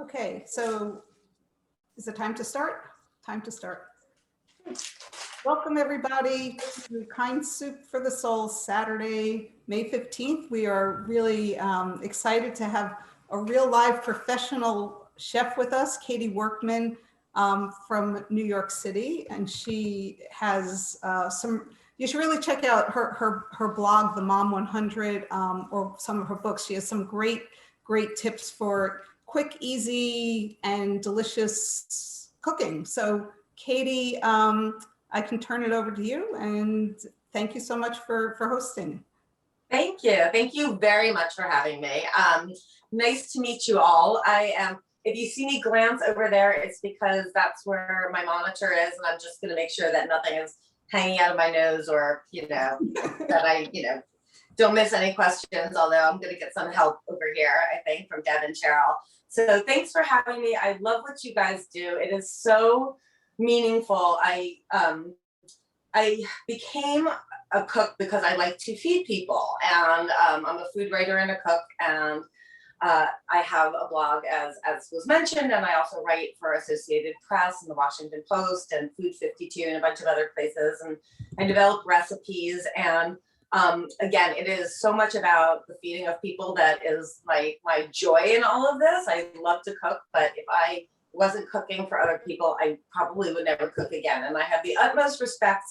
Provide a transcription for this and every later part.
Okay, so is it time to start? Time to start. Welcome everybody to KindSoup for the Soul, Saturday, May 15th. We are really excited to have a real live professional chef with us, Katie Workman from New York City. And she has you should really check out her blog, The Mom 100, or some of her books. She has some great tips for quick, easy, and delicious cooking. So Katie, I can turn it over to you, and thank you so much for hosting. Thank you. Thank you very much for having me. Nice to meet you all. If you see me glance over there, it's because that's where my monitor is, and I'm just going to make sure that nothing is hanging out of my nose, or, that I, don't miss any questions, although I'm going to get some help over here, I think, from Deb and Cheryl. So thanks for having me. I love what you guys do. It is so meaningful. I became a cook because I like to feed people, and I'm a food writer and a cook, and I have a blog, as was mentioned, and I also write for Associated Press and the Washington Post and Food 52 and a bunch of other places, and I develop recipes. And again, it is so much about the feeding of people that is my joy in all of this. I love to cook, but if I wasn't cooking for other people, I probably would never cook again. And I have the utmost respect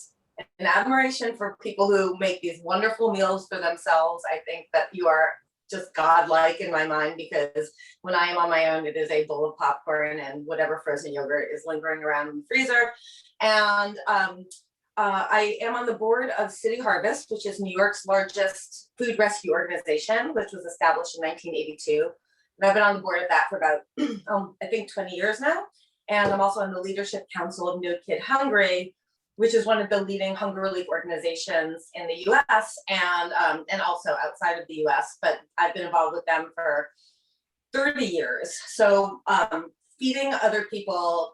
and admiration for people who make these wonderful meals for themselves. I think that you are just godlike in my mind, because when I am on my own, it is a bowl of popcorn and whatever frozen yogurt is lingering around in the freezer. And I am on the board of City Harvest, which is New York's largest food rescue organization, which was established in 1982. And I've been on the board of that for about, I think 20 years now. And I'm also on the leadership council of No Kid Hungry, which is one of the leading hunger relief organizations in the US and also outside of the US, but I've been involved with them for 30 years. So feeding other people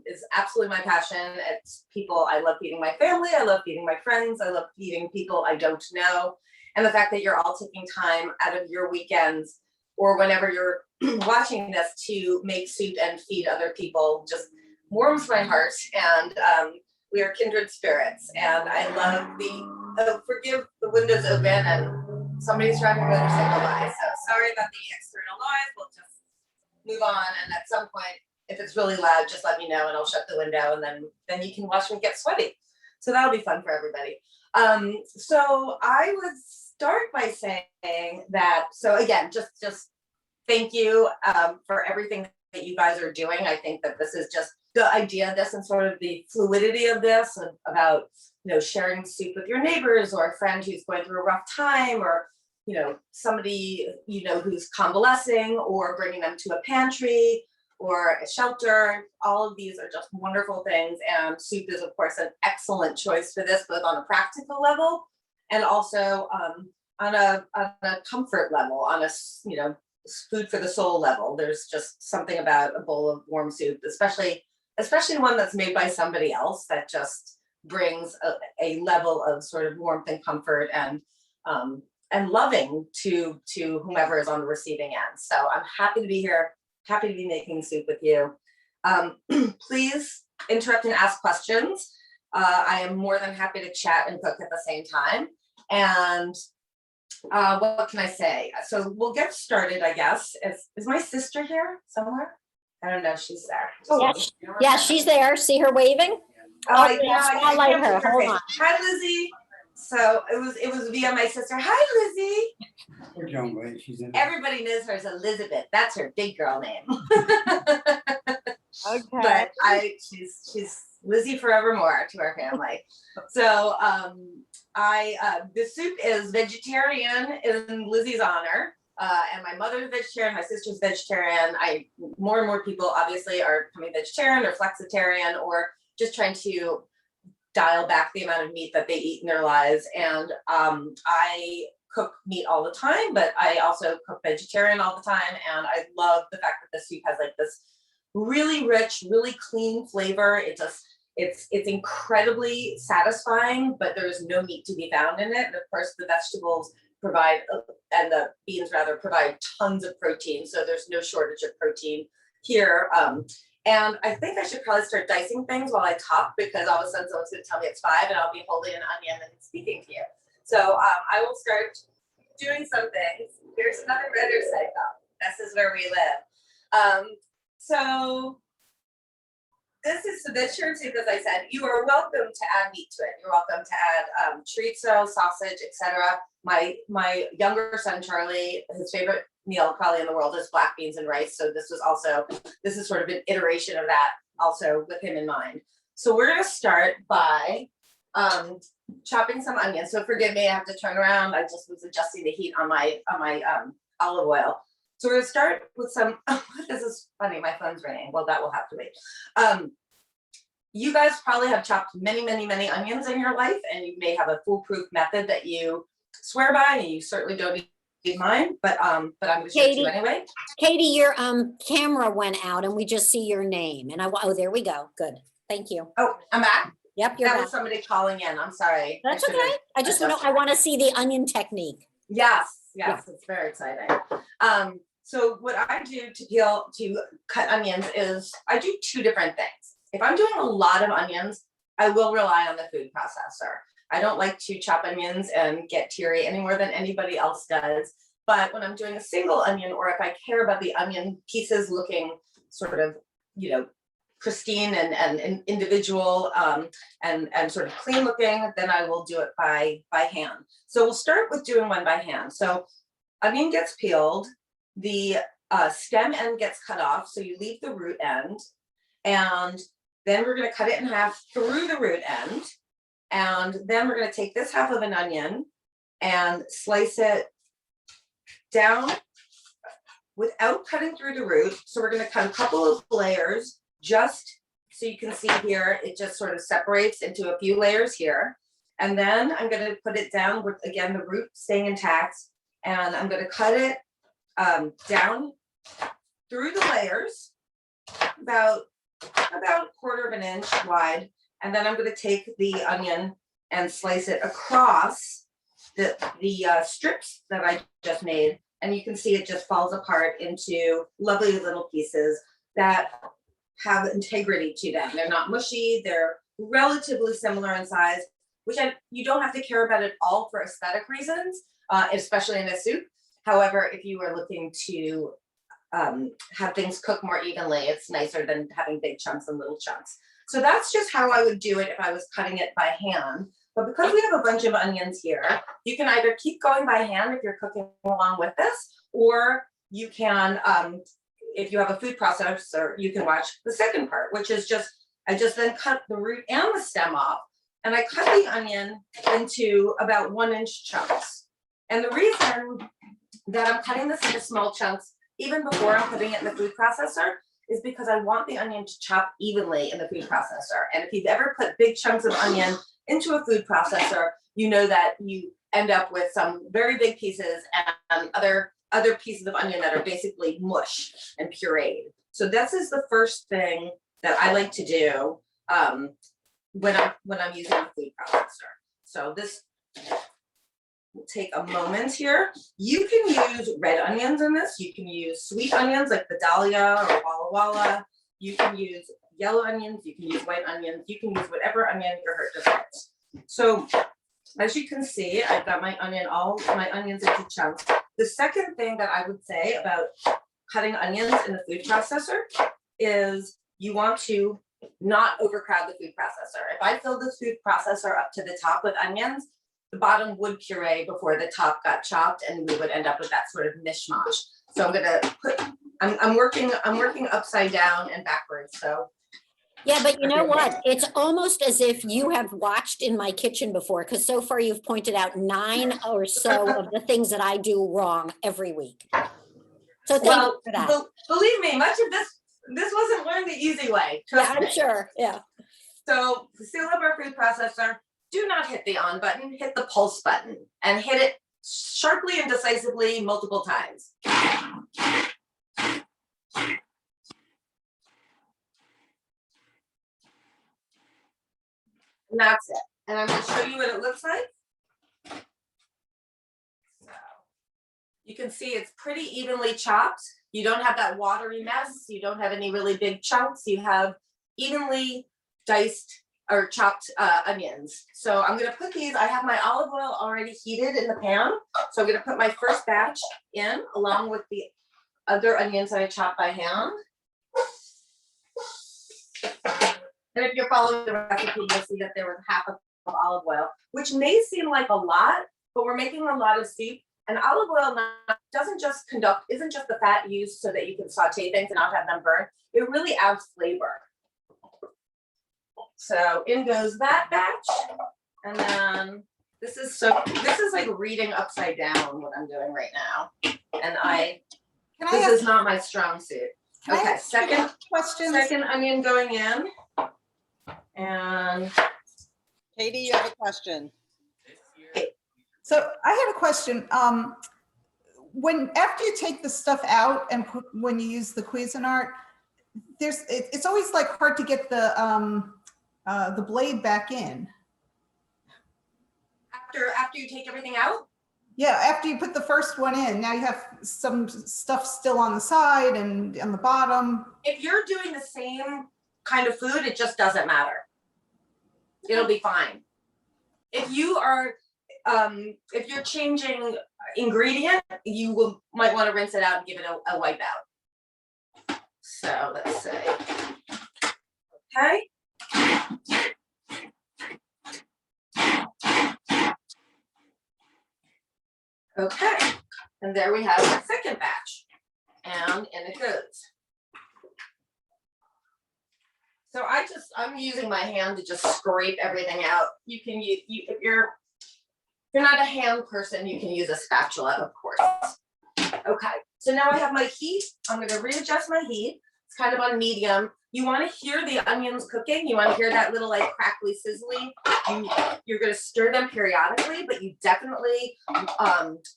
is absolutely my passion. It's people, I love feeding my family, I love feeding my friends, I love feeding people I don't know. And the fact that you're all taking time out of your weekends or whenever you're watching this to make soup and feed other people just warms my heart. And we are kindred spirits. And I love forgive the windows open and somebody's driving a motorcycle by. So sorry about the external noise. We'll just move on. And at some point, if it's really loud, just let me know and I'll shut the window, and then you can watch me get sweaty. So that'll be fun for everybody. So I would start by saying that, so again, just thank you for everything that you guys are doing. I think that this is just the idea of this and sort of the fluidity of this, about, sharing soup with your neighbors or a friend who's going through a rough time, or, somebody, who's convalescing, or bringing them to a pantry or a shelter. All of these are just wonderful things. And soup is, of course, an excellent choice for this, both on a practical level and also on a comfort level, on a, food for the soul level. There's just something about a bowl of warm soup, especially one that's made by somebody else, that just brings a level of sort of warmth and comfort and loving to whomever is on the receiving end. So I'm happy to be here, happy to be making soup with you. Please interrupt and ask questions. I am more than happy to chat and cook at the same time. And what can I say? So we'll get started, I guess. Is my sister here somewhere? I don't know if she's there. Oh, yeah, she's there. See her waving? Oh, yeah, yeah, I spotlight can't her. see Hold face. on. Hi, Lizzie. So it was via my sister. Hi, Lizzie. We're doing great. She's in. Everybody knows her as Elizabeth. That's her big girl name. Okay. But she's Lizzie forevermore to our family. So the soup is vegetarian in Lizzie's honor. And my mother's vegetarian, my sister's vegetarian. More and more people obviously are becoming vegetarian or flexitarian, or just trying to dial back the amount of meat that they eat in their lives. And I cook meat all the time, but I also cook vegetarian all the time. And I love the fact that the soup has like this really rich, really clean flavor. It's incredibly satisfying, but there is no meat to be found in it. And of course, the vegetables provide, and the beans rather provide tons of protein. So there's no shortage of protein here. And I think I should probably start dicing things while I talk, because all of a sudden someone's going to tell me it's 5 and I'll be holding an onion and speaking to you. So I will start doing some things. Here's another redder cycle. This is where we live. So this is the churn soup, as I said. You are welcome to add meat to it. You're welcome to add chorizo, sausage, etc. My younger son Charlie, his favorite meal probably in the world is black beans and rice. So this is sort of an iteration of that, also with him in mind. So we're gonna start by chopping some onions. So forgive me, I have to turn around. I just was adjusting the heat on my olive oil. So we're gonna start with some, this is funny, my phone's ringing. Well, that will have to wait. You guys probably have chopped many onions in your life, and you may have a foolproof method that you swear by, and you certainly don't need mine, but I'm gonna show it to you anyway. Katie, your camera went out and we just see your name. And oh, there we go. Good. Thank you. Oh, I'm back? Yep, you're That back. was somebody calling in, I'm sorry. That's okay. I just want to see the onion technique. Yes, it's very exciting. So what I do to cut onions is I do 2 different things. If I'm doing a lot of onions, I will rely on the food processor. I don't like to chop onions and get teary any more than anybody else does. But when I'm doing a single onion, or if I care about the onion pieces looking sort of, pristine and individual and sort of clean looking, then I will do it by hand. So we'll start with doing one by hand. So onion gets peeled, the stem end gets cut off, so you leave the root end, and then we're going to cut it in half through the root end, and then we're going to take this half of an onion and slice it down without cutting through the root. So we're going to cut a couple of layers, just so you can see here, it just sort of separates into a few layers here. And then I'm going to put it down with, again, the root staying intact, and I'm going to cut it down through the layers, about 1/4 of an inch wide. And then I'm going to take the onion and slice it across the strips that I just made. And you can see it just falls apart into lovely little pieces that have integrity to them. They're not mushy, they're relatively similar in size, which you don't have to care about at all for aesthetic reasons, especially in a soup. However, if you are looking to have things cook more evenly, it's nicer than having big chunks and little chunks. So that's just how I would do it if I was cutting it by hand. But because we have a bunch of onions here, you can either keep going by hand if you're cooking along with this, or you can, if you have a food processor, you can watch the second part, which is I just then cut the root and the stem off, and I cut the onion into about 1-inch chunks. And the reason that I'm cutting this into small chunks, even before I'm putting it in the food processor, is because I want the onion to chop evenly in the food processor. And if you've ever put big chunks of onion into a food processor, you know that you end up with some very big pieces and other pieces of onion that are basically mush and pureed. So this is the first thing that I like to do when I'm using a food processor. So this will take a moment here. You can use red onions in this. You can use sweet onions like the Dahlia or Walla Walla. You can use yellow onions. You can use white onions. You can use whatever onion your heart desires. So as you can see, I've got all my onions into chunks. The second thing that I would say about cutting onions in the food processor is you want to not overcrowd the food processor. If I filled the food processor up to the top with onions, the bottom would puree before the top got chopped, and we would end up with that sort of mishmash. So I'm working upside down and backwards. So Yeah, but you know what? It's almost as if you have watched in my kitchen before, because so far you've pointed out 9 or so of the things that I do wrong every week. So thank you for that. Believe me, much of this wasn't learned the easy way. Trust me. I'm sure. Yeah. So to seal up our food processor, do not hit the on button, hit the pulse button, and hit it sharply and decisively multiple times. And that's it. And I'm going to show you what it looks like. You can see it's pretty evenly chopped. You don't have that watery mess. You don't have any really big chunks. You have evenly diced or chopped onions. So I'm gonna put these, I have my olive oil already heated in the pan. So I'm gonna put my first batch in along with the other onions that I chopped by hand. And if you're following the recipe, you'll see that there was half a cup of olive oil, which may seem like a lot, but we're making a lot of soup. And olive oil isn't just the fat used so that you can saute things and not have them burn. It really adds flavor. So in goes that batch. And then this is like reading upside down what I'm doing right now. And this is not my strong suit. Okay, second onion going in. And Katie, you have a question. So I had a question. After you take the stuff out and when you use the Cuisinart, it's always like hard to get the blade back in. After you take everything out? Yeah, after you put the first one in, now you have some stuff still on the side and on the bottom. If you're doing the same kind of food, it just doesn't matter. It'll be fine. If you're changing ingredient, you might want to rinse it out and give it a wipe out. So let's see. Okay. Okay, and there we have the second batch, and in it goes. So I'm using my hand to just scrape everything out. You can use, if you're not a hand person, you can use a spatula, of course. Okay, so now I have my heat. I'm going to readjust my heat. It's kind of on medium. You want to hear the onions cooking. You want to hear that little like crackly, sizzly. You're going to stir them periodically, but you definitely,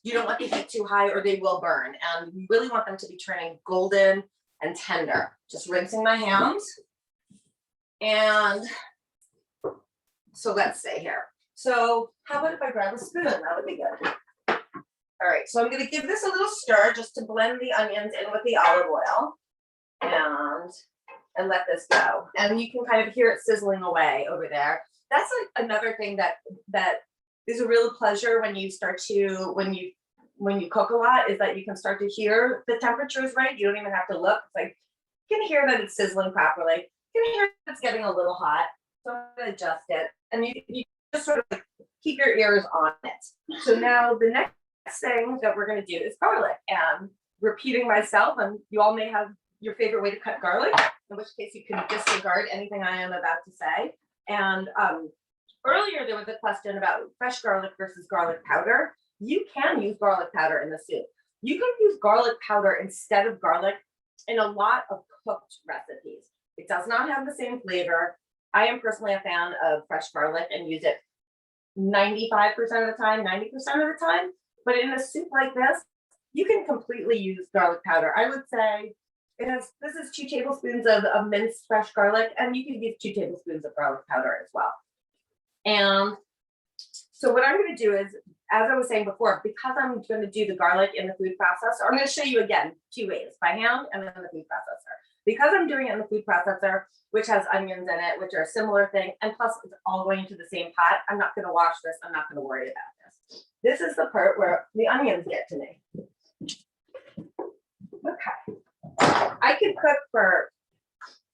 you don't want the heat too high or they will burn. And you really want them to be turning golden and tender. Just rinsing my hands. And so let's say here. So how about if I grab a spoon? That would be good. All right, so I'm going to give this a little stir just to blend the onions in with the olive oil and let this go. And you can kind of hear it sizzling away over there. That's like another thing that is a real pleasure when you start to, when you cook a lot, is that you can start to hear the temperature is right. You don't even have to look. It's like, you can hear that it's sizzling properly. You can hear it's getting a little hot. So I'm going to adjust it. And you just sort of like keep your ears on it. So now the next thing that we're going to do is garlic. And repeating myself, and you all may have your favorite way to cut garlic, in which case you can disregard anything I am about to say. And earlier there was a question about fresh garlic versus garlic powder. You can use garlic powder in the soup. You can use garlic powder instead of garlic in a lot of cooked recipes. It does not have the same flavor. I am personally a fan of fresh garlic and use it 95% of the time, 90% of the time. But in a soup like this, you can completely use garlic powder. I would say this is 2 tablespoons of minced fresh garlic, and you can use 2 tablespoons of garlic powder as well. And so what I'm going to do is, as I was saying before, because I'm going to do the garlic in the food processor, I'm going to show you again 2 ways, by hand and then the food processor. Because I'm doing it in the food processor, which has onions in it, which are a similar thing, and plus it's all going into the same pot, I'm not going to wash this. I'm not going to worry about this. This is the part where the onions get to me. Okay. I could cook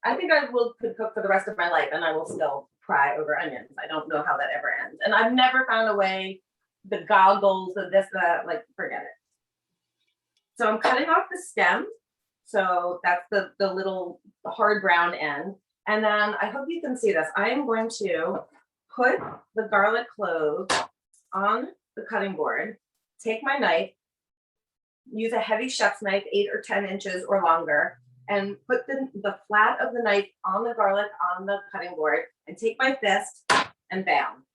I think I could cook for the rest of my life and I will still cry over onions. I don't know how that ever ends. And I've never found a way, the goggles, the this, that, like, forget it. So I'm cutting off the stem. So that's the little hard brown end. And then I hope you can see this. I am going to put the garlic clove on the cutting board, take my knife, use a heavy chef's knife, 8 or 10 inches or longer, and put the flat of the knife on the garlic on the cutting board and take my fist and bam.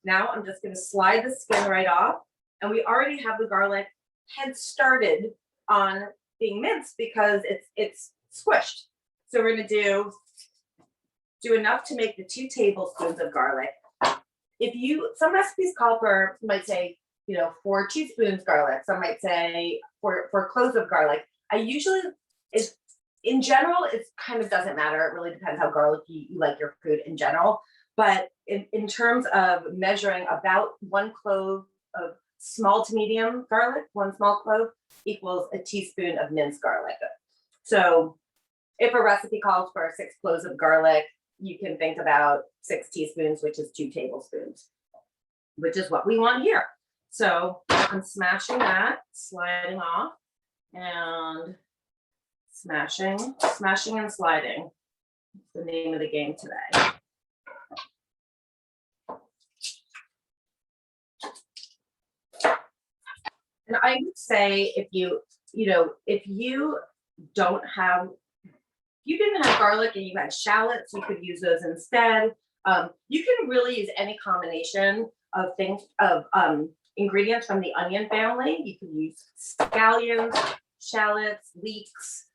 Now I'm just going to slide the skin right off. And we already have the garlic head started on being minced because it's squished. So we're going to do enough to make the 2 tablespoons of garlic. If some recipes call for, might say, 4 teaspoons garlic. Some might say 4 cloves of garlic. I usually, in general, it kind of doesn't matter. It really depends how garlicky you like your food in general. But in terms of measuring, about 1 clove of small to medium garlic, 1 small clove equals a teaspoon of minced garlic. So if a recipe calls for 6 cloves of garlic, you can think about 6 teaspoons, which is 2 tablespoons, which is what we want here. So I'm smashing that, sliding off, and smashing and sliding. That's the name of the game today. And I would say if you didn't have garlic and you had shallots, you could use those instead. You can really use any combination of ingredients from the onion family. You can use scallions, shallots, leeks.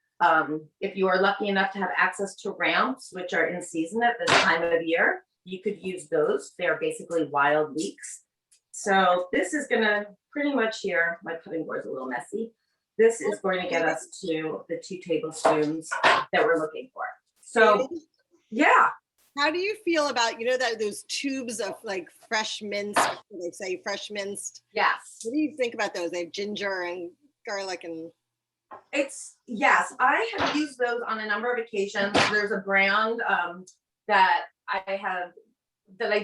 If you are lucky enough to have access to ramps, which are in season at this time of year, you could use those. They are basically wild leeks. So this is gonna pretty much here, my cutting board's a little messy. This is going to get us to the 2 tablespoons that we're looking for. So, yeah. How do you feel about, that those tubes of like fresh minced, they say fresh minced? Yes. What do you think about those? They have ginger and garlic and. Yes, I have used those on a number of occasions. There's a brand that I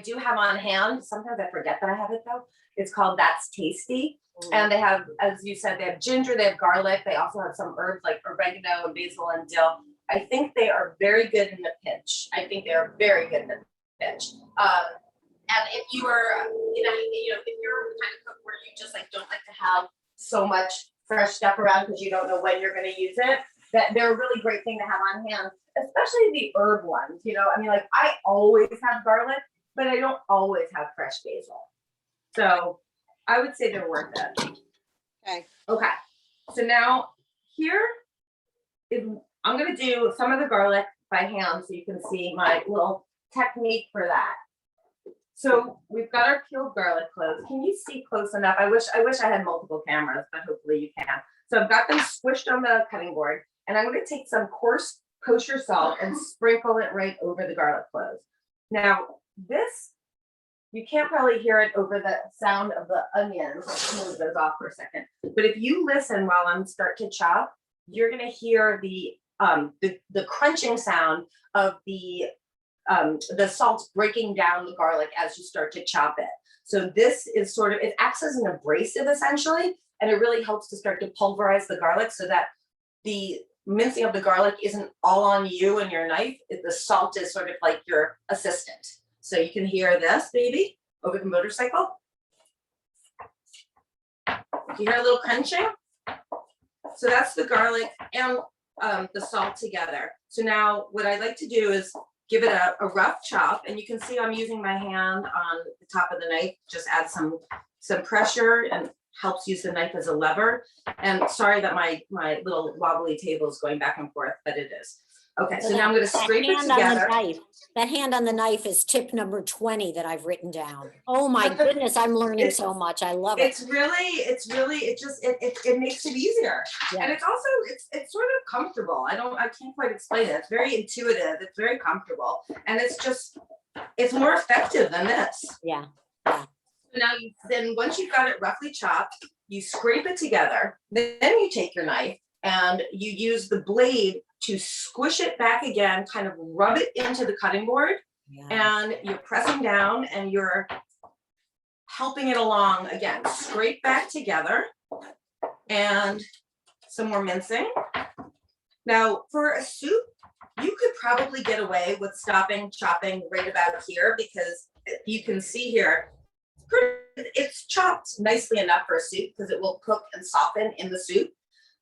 do have on hand. Sometimes I forget that I have it though. It's called That's Tasty. And they have, as you said, they have ginger, they have garlic. They also have some herbs like oregano and basil and dill. I think they are very good in the pinch. And if you are, if you're the kind of cook where you just like don't like to have so much fresh stuff around because you don't know when you're going to use it, that they're a really great thing to have on hand, especially the herb ones. Like I always have garlic, but I don't always have fresh basil. So I would say they're worth it. Okay. So now here I'm going to do some of the garlic by hand so you can see my little technique for that. So we've got our peeled garlic cloves. Can you see close enough? I wish I had multiple cameras, but hopefully you can. So I've got them squished on the cutting board, and I'm going to take some coarse kosher salt and sprinkle it right over the garlic cloves. Now this, you can't probably hear it over the sound of the onions. Let's move those off for a second. But if you listen while I'm start to chop, you're going to hear the crunching sound of the salt breaking down the garlic as you start to chop it. So this is it acts as an abrasive essentially, and it really helps to start to pulverize the garlic so that the mincing of the garlic isn't all on you and your knife. The salt is sort of like your assistant. So you can hear this, baby, over the motorcycle. You hear a little crunching? So that's the garlic and the salt together. So now what I'd like to do is give it a rough chop, and you can see I'm using my hand on the top of the knife, just add some pressure and helps use the knife as a lever. And sorry that my little wobbly table is going back and forth, but it is. Okay, so now I'm going to scrape it together. That hand on the knife is tip number 20 that I've written down. Oh my goodness, I'm learning so much. I love it. It makes it easier. Yeah. And it's also, it's sort of comfortable. I can't quite explain it. It's very intuitive. It's very comfortable. And it's more effective than this. Yeah. So now then once you've got it roughly chopped, you scrape it together. Then you take your knife and you use the blade to squish it back again, kind of rub it into the cutting board, and you're pressing down and you're helping it along again. Scrape back together and some more mincing. Now for a soup, you could probably get away with stopping chopping right about here because you can see here, it's chopped nicely enough for a soup because it will cook and soften in the soup.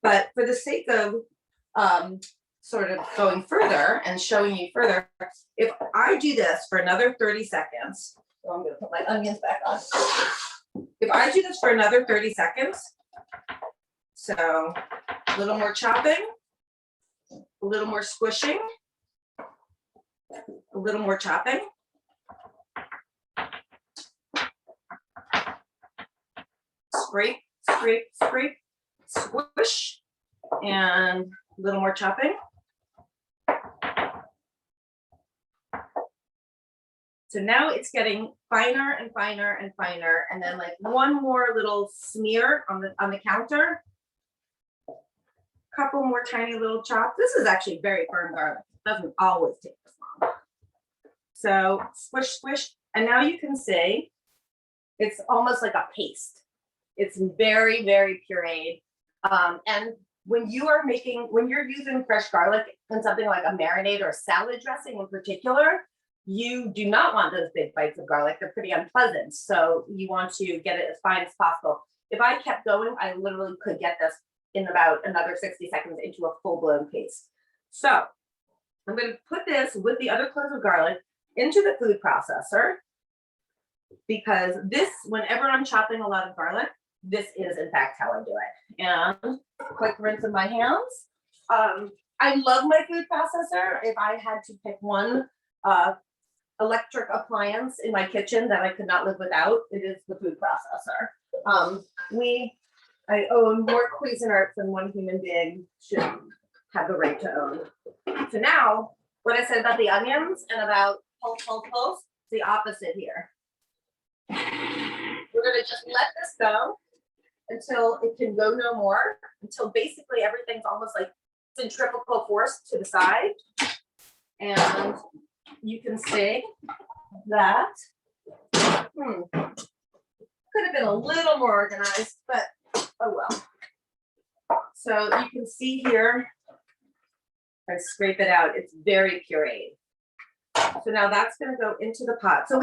But for the sake of sort of going further and showing you further, if I do this for another 30 seconds, so I'm going to put my onions back on. If I do this for another 30 seconds, so a little more chopping, a little more squishing, a little more chopping. scrape, scrape, scrape, squish, and a little more chopping. So now it's getting finer and finer and finer, and then like one more little smear on the counter. Couple more tiny little chops. This is actually very firm garlic. It doesn't always take this long. So squish, squish, and now you can see it's almost like a paste. It's very, very pureed. And when you're using fresh garlic in something like a marinade or a salad dressing in particular, you do not want those big bites of garlic. They're pretty unpleasant. So you want to get it as fine as possible. If I kept going, I literally could get this in about another 60 seconds into a full-blown paste. So I'm going to put this with the other cloves of garlic into the food processor, because this, whenever I'm chopping a lot of garlic, this is in fact how I do it. And quick rinse of my hands. I love my food processor. If I had to pick one electric appliance in my kitchen that I could not live without, it is the food processor. I own more Cuisinarts than one human being should have the right to own. So now, what I said about the onions and about pulse, the opposite here. We're gonna just let this go until it can go no more, until basically everything's almost like centrifugal force to the side. And you can see that could have been a little more organized, but oh well. So you can see here, I scrape it out, it's very pureed. So now that's gonna go into the pot. So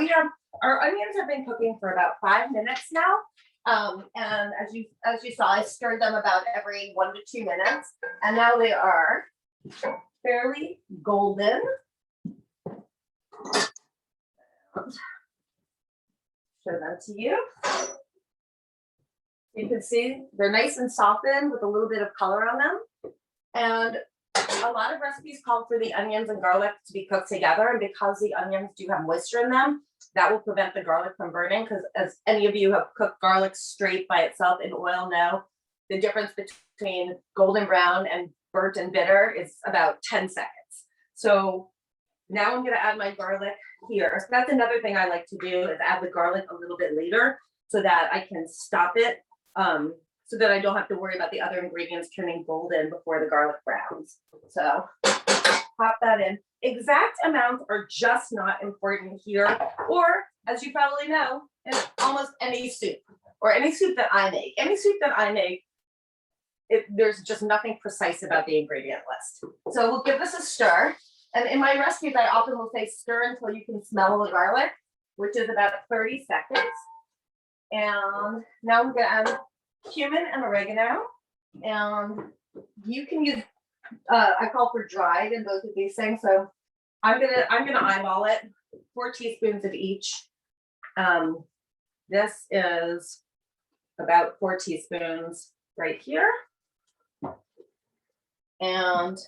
our onions have been cooking for about 5 minutes now. And as you saw, I stirred them about every 1 to 2 minutes. And now they are fairly golden. Show them to you. You can see they're nice and softened with a little bit of color on them. And a lot of recipes call for the onions and garlic to be cooked together. And because the onions do have moisture in them, that will prevent the garlic from burning. Because as any of you have cooked garlic straight by itself in oil know, the difference between golden brown and burnt and bitter is about 10 seconds. So now I'm going to add my garlic here. So that's another thing I like to do, is add the garlic a little bit later so that I can stop it, so that I don't have to worry about the other ingredients turning golden before the garlic browns. So pop that in. Exact amounts are just not important here, or as you probably know, in almost any soup, or any soup that I make. Any soup that I make, there's just nothing precise about the ingredient list. So we'll give this a stir. And in my recipes, I often will say stir until you can smell the garlic, which is about 30 seconds. And now we're gonna add cumin and oregano. And you can use, I call for dried in both of these things. So I'm gonna eyeball it, 4 teaspoons of each. This is about 4 teaspoons right here. And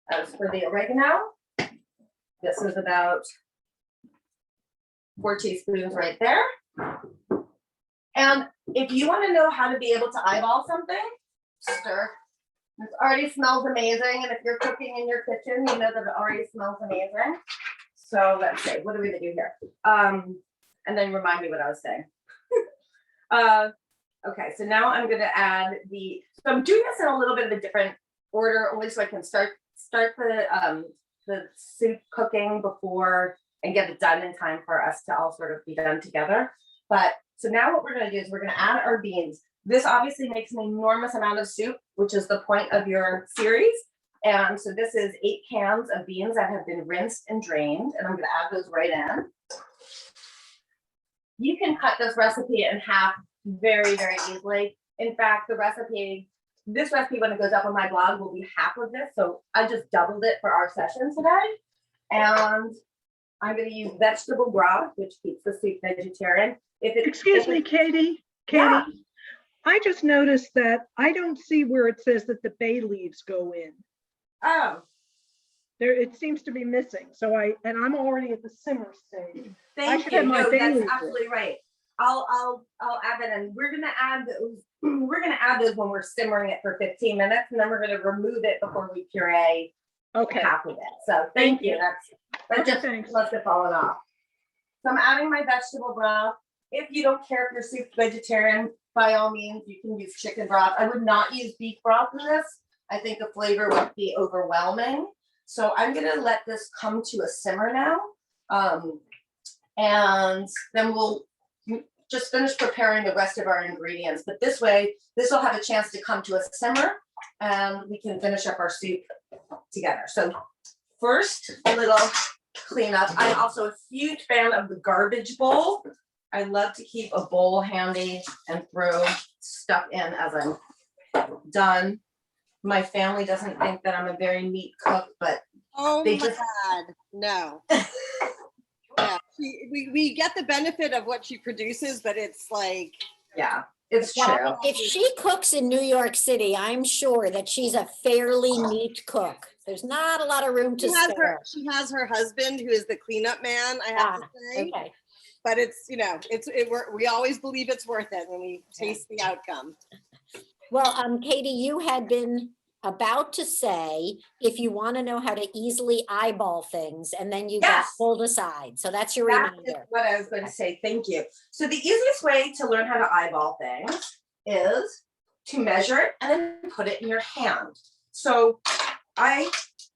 as for the oregano, this is about 4 teaspoons right there. And if you want to know how to be able to eyeball something, stir. This already smells amazing. And if you're cooking in your kitchen, you know that it already smells amazing. So let's see, what are we gonna do here? And then remind me what I was saying. Okay, so now I'm gonna add so I'm doing this in a little bit of a different order, only so I can start the soup cooking before and get it done in time for us to all sort of be done together. But so now what we're gonna do is we're gonna add our beans. This obviously makes an enormous amount of soup, which is the point of your series. And so this is 8 cans of beans that have been rinsed and drained, and I'm gonna add those right in. You can cut this recipe in half very, very easily. In fact, this recipe, when it goes up on my blog, will be half of this. So I just doubled it for our session today. And I'm going to use vegetable broth, which keeps the soup vegetarian. Excuse me, Katie. Yeah. I just noticed that I don't see where it says that the bay leaves go in. Oh, There, it seems to be missing. So I'm already at the simmer stage. thank should you. have my No, bay that's leaf. absolutely right. I'll add that in. We're gonna add those. We're gonna add those when we're simmering it for 15 minutes, and then we're gonna remove it before we puree Okay, half of it. So thank you. That Okay, just thanks. must have fallen off. So I'm adding my vegetable broth. If you don't care if your soup's vegetarian, by all means, you can use chicken broth. I would not use beef broth in this. I think the flavor would be overwhelming. So I'm gonna let this come to a simmer now. And then we'll just finish preparing the rest of our ingredients. But this way, this will have a chance to come to a simmer and we can finish up our soup together. So first, a little cleanup. I'm also a huge fan of the garbage bowl. I love to keep a bowl handy and throw stuff in as I'm done. My family doesn't think that I'm a very neat cook, but Oh They my just- God, no. Yeah, we get the benefit of what she produces, but it's like, yeah, it's true. Well, if she cooks in New York City, I'm sure that she's a fairly neat cook. There's not a lot of room to spare. she has her husband who is the cleanup man, I have to say. Okay. But it's, you know, we always believe it's worth it when we taste the outcome. Well, Katie, you had been about to say, if you want to know how to easily eyeball things, and then you got Yes. pulled aside. So that's your That is reminder. what I was going to say. Thank you. So the easiest way to learn how to eyeball things is to measure it and then put it in your hand. So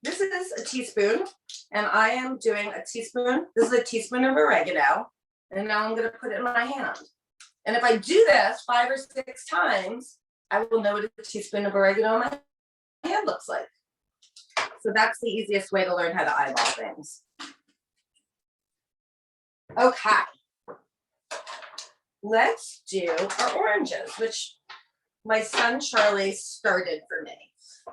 this is a teaspoon, and I am doing a teaspoon. This is a teaspoon of oregano, and now I'm going to put it in my hand. And if I do this 5 or 6 times, I will know what a teaspoon of oregano in my hand looks like. So that's the easiest way to learn how to eyeball things. Okay. Let's do our oranges, which my son Charlie started for me.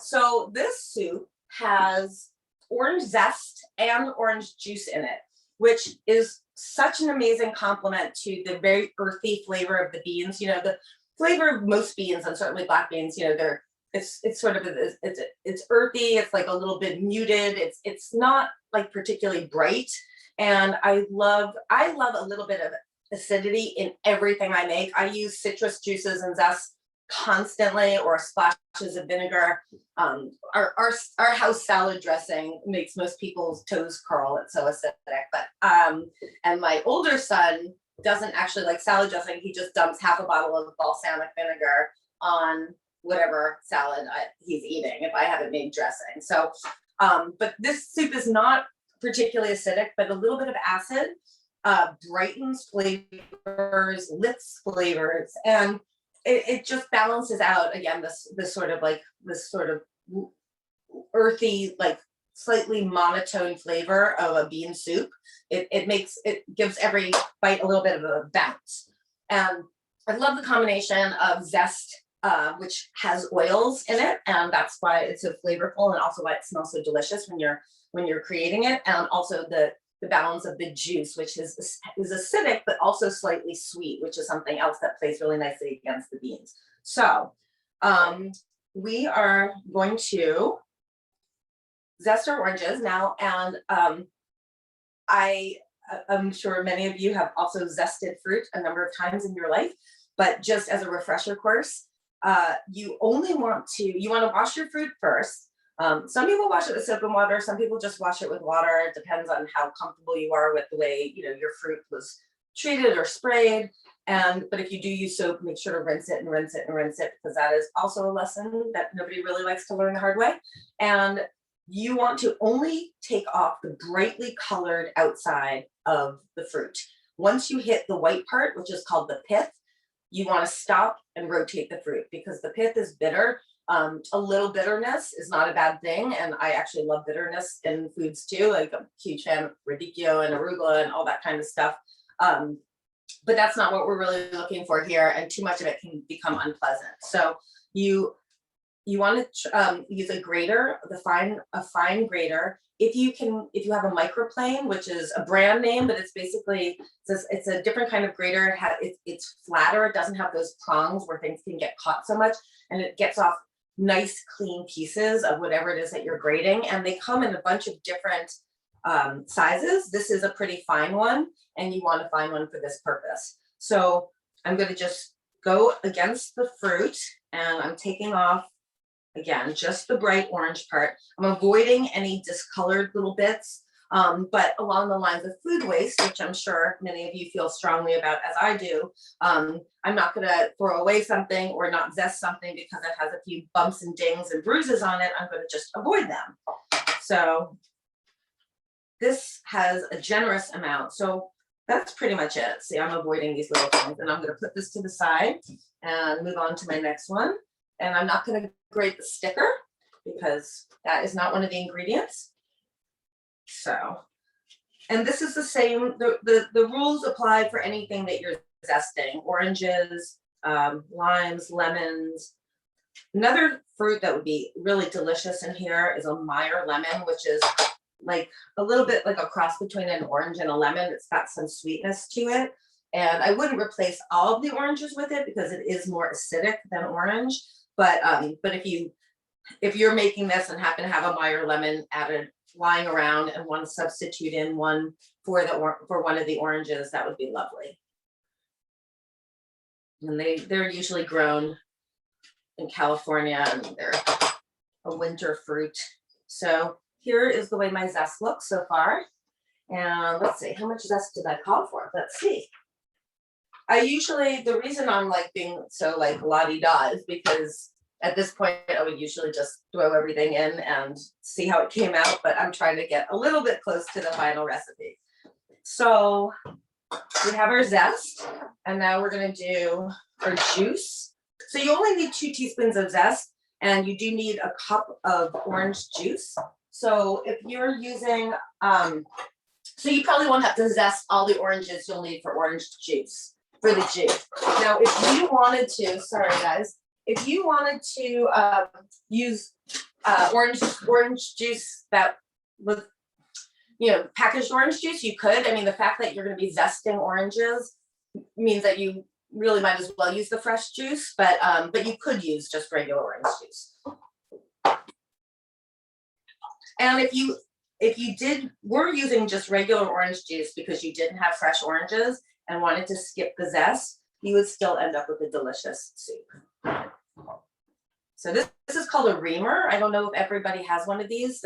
So this soup has orange zest and orange juice in it, which is such an amazing complement to the very earthy flavor of the beans. You know, the flavor of most beans, and certainly black beans, you know, it's sort of it's earthy. It's like a little bit muted. It's not like particularly bright. And I love a little bit of acidity in everything I make. I use citrus juices and zest constantly, or splashes of vinegar. Our house salad dressing makes most people's toes curl. It's so acidic. But and my older son doesn't actually like salad dressing. He just dumps half a bottle of balsamic vinegar on whatever salad he's eating if I haven't made dressing. So, but this soup is not particularly acidic, but a little bit of acid brightens flavors, lifts flavors, and it just balances out again this sort of earthy, like slightly monotone flavor of a bean soup. It gives every bite a little bit of a bounce. And I love the combination of zest, which has oils in it, and that's why it's so flavorful, and also why it smells so delicious when you're creating it, and also the balance of the juice, which is acidic but also slightly sweet, which is something else that plays really nicely against the beans. So we are going to zest our oranges now, and I'm sure many of you have also zested fruit a number of times in your life, but just as a refresher course, you want to wash your fruit first. Some people wash it with soap and water. Some people just wash it with water. It depends on how comfortable you are with the way, you know, your fruit was treated or sprayed. But if you do use soap, make sure to rinse it and rinse it and rinse it, because that is also a lesson that nobody really likes to learn the hard way. And you want to only take off the brightly colored outside of the fruit. Once you hit the white part, which is called the pith, you want to stop and rotate the fruit, because the pith is bitter. A little bitterness is not a bad thing, and I actually love bitterness in foods too. Like, I'm a huge fan of radicchio and arugula and all that kind of stuff. But that's not what we're really looking for here, and too much of it can become unpleasant. So you want to use a grater, a fine grater. If you have a microplane, which is a brand name, but it's basically it's a different kind of grater. It's flatter. It doesn't have those prongs where things can get caught so much, and it gets off nice clean pieces of whatever it is that you're grating. And they come in a bunch of different sizes. This is a pretty fine one, and you want to find one for this purpose. So I'm going to just go against the fruit, and I'm taking off, again, just the bright orange part. I'm avoiding any discolored little bits, but along the lines of food waste, which I'm sure many of you feel strongly about as I do, I'm not going to throw away something or not zest something because it has a few bumps and dings and bruises on it. I'm going to just avoid them. So this has a generous amount. So that's pretty much it. See, I'm avoiding these little things, and I'm going to put this to the side and move on to my next one. And I'm not going to grate the sticker because that is not one of the ingredients. So, and this is the same, the rules apply for anything that you're zesting: oranges, limes, lemons. Another fruit that would be really delicious in here is a Meyer lemon, which is like a little bit like a cross between an orange and a lemon. It's got some sweetness to it. And I wouldn't replace all of the oranges with it because it is more acidic than orange. But if you're making this and happen to have a Meyer lemon added lying around and want to substitute in one for one of the oranges, that would be lovely. And they're usually grown in California, and they're a winter fruit. So here is the way my zest looks so far. And let's see, how much zest did I call for? Let's see. The reason I'm like being so like la-di-da is because at this point I would usually just throw everything in and see how it came out, but I'm trying to get a little bit close to the final recipe. So we have our zest, and now we're gonna do our juice. So you only need 2 teaspoons of zest, and you do need a cup of orange juice. So if you're using, so you probably won't have to zest all the oranges you'll need for orange juice, for the juice. Now, if you wanted to, sorry guys, if you wanted to use orange juice that was, packaged orange juice, you could. I mean, the fact that you're going to be zesting oranges means that you really might as well use the fresh juice, but you could use just regular orange juice. And if you were using just regular orange juice because you didn't have fresh oranges and wanted to skip the zest, you would still end up with a delicious soup. So this is called a Reamer. I don't know if everybody has one of these.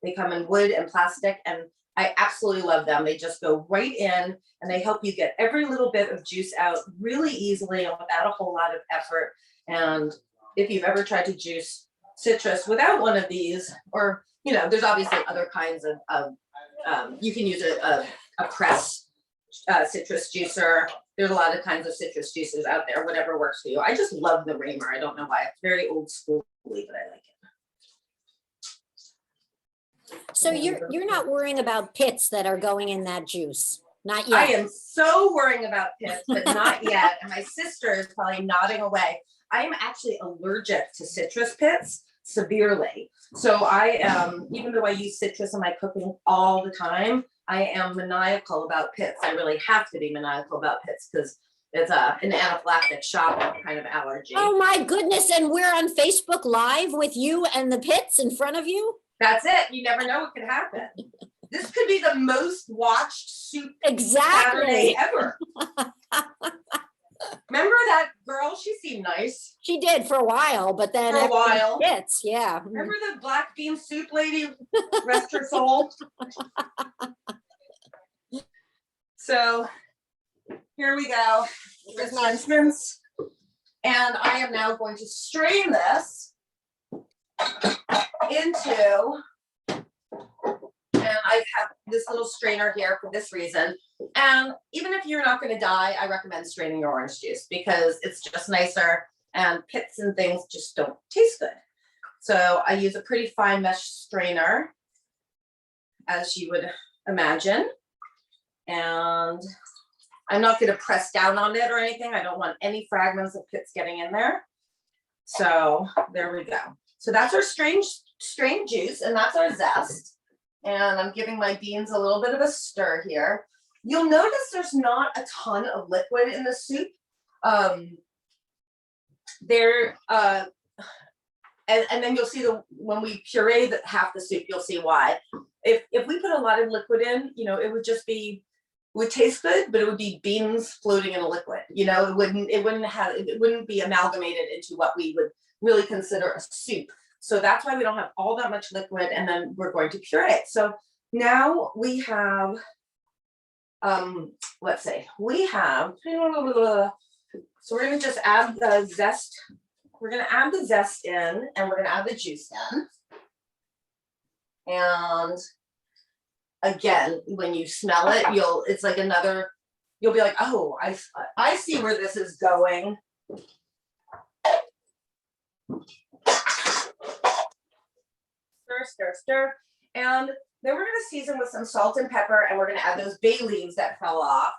They come in wood and plastic, and I absolutely love them. They just go right in, and they help you get every little bit of juice out really easily and without a whole lot of effort. And if you've ever tried to juice citrus without one of these, or there's obviously other kinds of you can use a press citrus juicer. There's a lot of kinds of citrus juices out there, whatever works for you. I just love the Reamer. I don't know why. It's very old school, but I like it. So you're not worrying about pits that are going in that juice? Not yet. I am so worrying about pits, but not yet. And my sister is probably nodding away. I am actually allergic to citrus pits severely. So I am, even though I use citrus in my cooking all the time, I am maniacal about pits. I really have to be maniacal about pits because it's an anaphylactic shock kind of allergy. Oh my goodness, and we're on Facebook Live with you and the pits in front of you? That's it. You never know what could happen. This could be the most watched soup Exactly. Saturday ever. Remember that girl? She seemed nice. She did for a while, but then For a while. Pits, yeah. Remember the black bean soup lady? Rest her soul. So here we go. Here's my instruments. And I am now going to strain this into, and I have this little strainer here for this reason. And even if you're not going to die, I recommend straining your orange juice because it's just nicer and pits and things just don't taste good. So I use a pretty fine mesh strainer, as you would imagine. And I'm not going to press down on it or anything. I don't want any fragments of pits getting in there. So there we go. So that's our strained juice, and that's our zest. And I'm giving my beans a little bit of a stir here. You'll notice there's not a ton of liquid in the soup. And then you'll see when we puree half the soup, you'll see why. If we put a lot of liquid in, it would just be would taste good, but it would be beans floating in a liquid. You know, it wouldn't be amalgamated into what we would really consider a soup. So that's why we don't have all that much liquid, and then we're going to puree it. So now we have, let's say we have, so we're gonna just add the zest. We're gonna add the zest in, and we're gonna add the juice in. And again, when you smell it, it's like another, you'll be like, oh, I see where this is going. Stir, stir, stir. And then we're gonna season with some salt and pepper, and we're gonna add those bay leaves that fell off.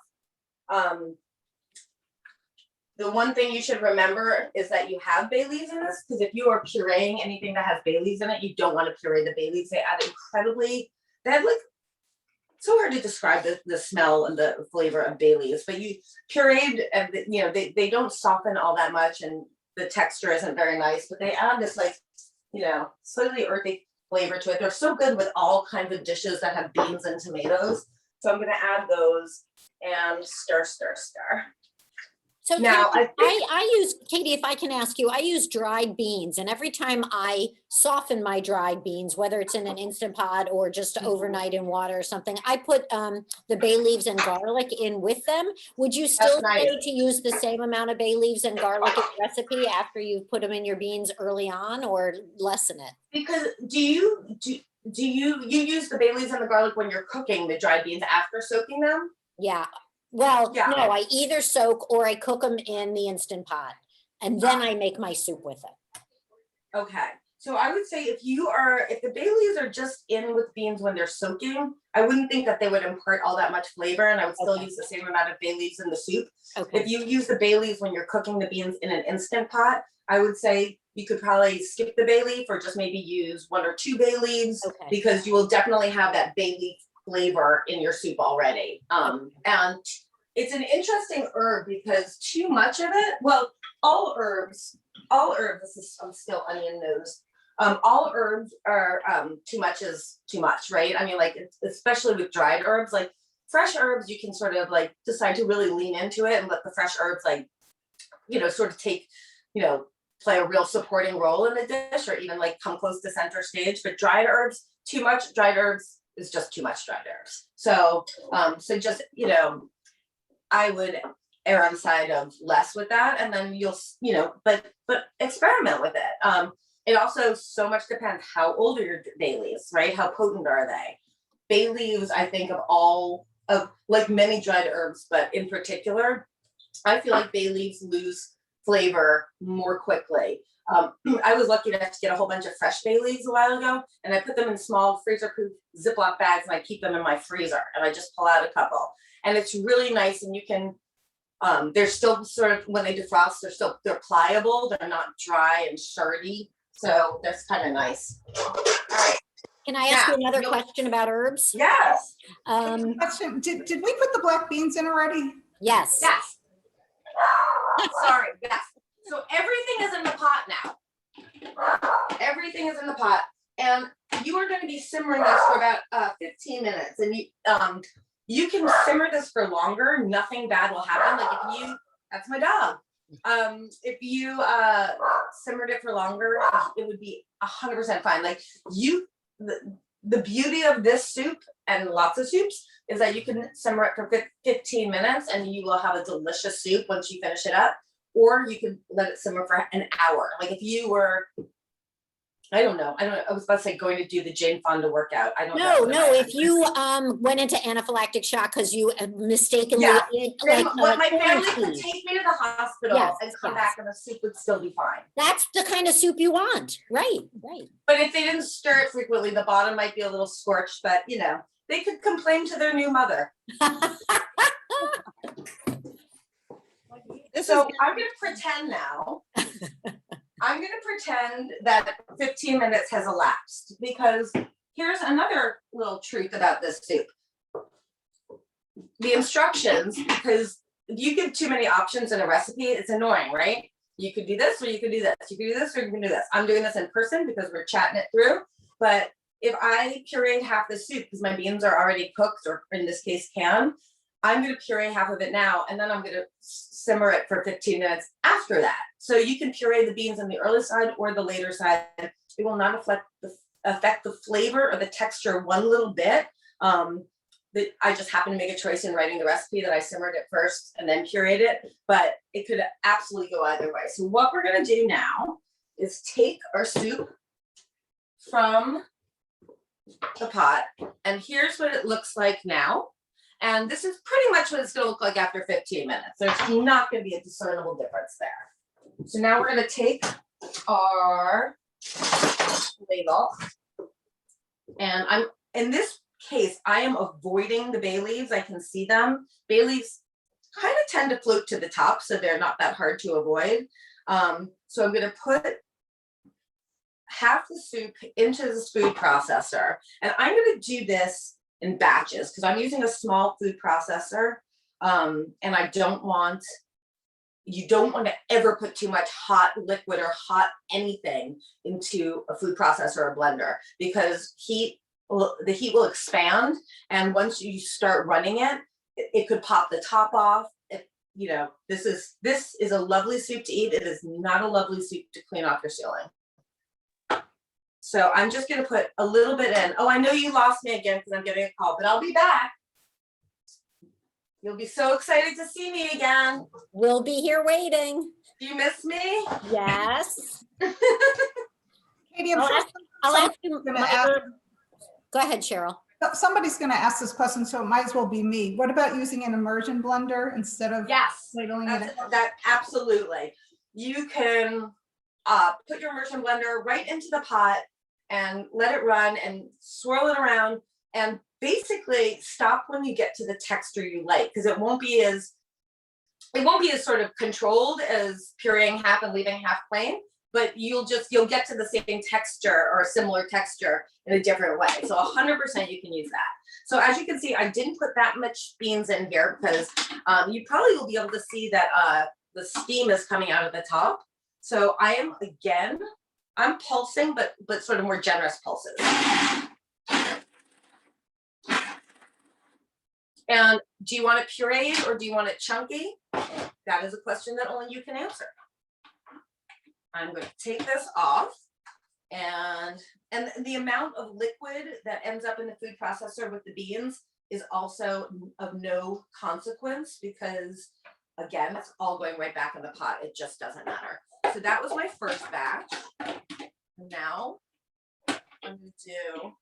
The one thing you should remember is that you have bay leaves in this, because if you are pureeing anything that has bay leaves in it, you don't want to puree the bay leaves. They add they have like, so hard to describe the smell and the flavor of bay leaves, but you pureed, and you know, they don't soften all that much, and the texture isn't very nice, but they add this like, you know, slightly earthy flavor to it. They're so good with all kinds of dishes that have beans and tomatoes. So I'm gonna add those and stir, stir, stir. So Now, I use, Katie, if I can ask you, I use dried beans, and every time I soften my dried beans, whether it's in an Instant Pot or just overnight in water or something, I put the bay leaves and garlic in with them. Would you still That's say nice. to use the same amount of bay leaves and garlic in the recipe after you put them in your beans early on, or lessen it? Because do you use the bay leaves and the garlic when you're cooking the dried beans after soaking them? Yeah. Well, Yeah. no, I either soak or I cook them in the Instant Pot, and then I make my soup with it. Okay. So I would say if the bay leaves are just in with beans when they're soaking, I wouldn't think that they would impart all that much flavor, and I would still Okay. use the same amount of bay leaves in the soup. Okay. If you use the bay leaves when you're cooking the beans in an Instant Pot, I would say you could probably skip the bay leaf, or just maybe use 1 or 2 bay leaves, Okay. because you will definitely have that bay leaf flavor in your soup already. And it's an interesting herb, because too much of it, well, all herbs, I'm still onion nose. All herbs are, too much is too much, right? I mean, like, especially with dried herbs, like fresh herbs, you can sort of like decide to really lean into it and let the fresh herbs, like, you know, sort of take, you know, play a real supporting role in the dish, or even like come close to center stage. But dried herbs, too much dried herbs is just too much dried herbs. So, so just, you know, I would err on the side of less with that, and then you'll, you know, but experiment with it. It also so much depends how old are your bay leaves, right? How potent are they? Bay leaves, I think of like many dried herbs, but in particular, I feel like bay leaves lose flavor more quickly. I was lucky enough to get a whole bunch of fresh bay leaves a while ago, and I put them in small freezer-proof Ziploc bags, and I keep them in my freezer, and I just pull out a couple. And it's really nice, and you can, they're still sort of, when they defrost, they're pliable, they're not dry and shardy, so that's kind of nice. All right. Can I ask you Now, another question about herbs? Yes. Question, did we put the black beans in already? Yes. Yes. Sorry, yes. So everything is in the pot now. Everything is in the pot, and you are going to be simmering this for about 15 minutes, and you can simmer this for longer. Nothing bad will happen. Like that's my dog. If you simmered it for longer, it would be 100% fine. Like the beauty of this soup and lots of soups is that you can simmer it for 15 minutes, and you will have a delicious soup once you finish it up. Or you could let it simmer for an hour. Like if you were, I don't know. I was about to say going to do the Jane Fonda workout. I don't know. No. If you went into anaphylactic shock because you mistakenly ate then like my corn family could seeds. take me to the hospital and come back, and the soup would still be fine. That's the kind of soup you want, right? But if they didn't stir it frequently, the bottom might be a little scorched. But you know, they could complain to their new mother. So I'm going to pretend now. I'm going to pretend that 15 minutes has elapsed, because here's another little truth about this soup. The instructions, because if you give too many options in a recipe, it's annoying, right? You could do this, or you could do this. You could do this, or you can do this. I'm doing this in person because we're chatting it through. But if I pureed half the soup, because my beans are already cooked, or in this case canned, I'm gonna puree half of it now, and then I'm gonna simmer it for 15 minutes after that. So you can puree the beans on the early side or the later side. It will not affect the flavor or the texture one little bit. That I just happened to make a choice in writing the recipe that I simmered it first and then pureed it, but it could absolutely go either way. So what we're gonna do now is take our soup from the pot, and here's what it looks like now. And this is pretty much what it's gonna look like after 15 minutes. There's not gonna be a discernible difference there. So now we're gonna take our ladle, and in this case, I am avoiding the bay leaves. I can see them. Bay leaves kind of tend to float to the top, so they're not that hard to avoid. So I'm gonna put half the soup into this food processor, and I'm gonna do this in batches because I'm using a small food processor, and you don't want to ever put too much hot liquid or hot anything into a food processor or a blender, because the heat will expand, and once you start running it, it could pop the top off. This is a lovely soup to eat. It is not a lovely soup to clean off your ceiling. So I'm just gonna put a little bit in. Oh, I know you lost me again because I'm getting a call, but I'll be back. You'll be so excited to see me again. We'll be here waiting. Do you miss me? Yes. Katie, I'm sure I'll ask you. gonna ask, Go ahead, Cheryl. somebody's gonna ask this question, so it might as well be me. What about using an immersion blender instead of Yes, ladling it? that absolutely. You can put your immersion blender right into the pot and let it run and swirl it around, and basically stop when you get to the texture you like, because it won't be as sort of controlled as pureeing half and leaving half plain, but you'll get to the same texture or a similar texture in a different way. So 100% you can use that. So as you can see, I didn't put that much beans in here because you probably will be able to see that the steam is coming out of the top. So I'm pulsing, but sort of more generous pulses. And do you want it pureed or do you want it chunky? That is a question that only you can answer. I'm going to take this off, and the amount of liquid that ends up in the food processor with the beans is also of no consequence, because again, it's all going right back in the pot. It just doesn't matter. So that was my first batch. Now I'm going to do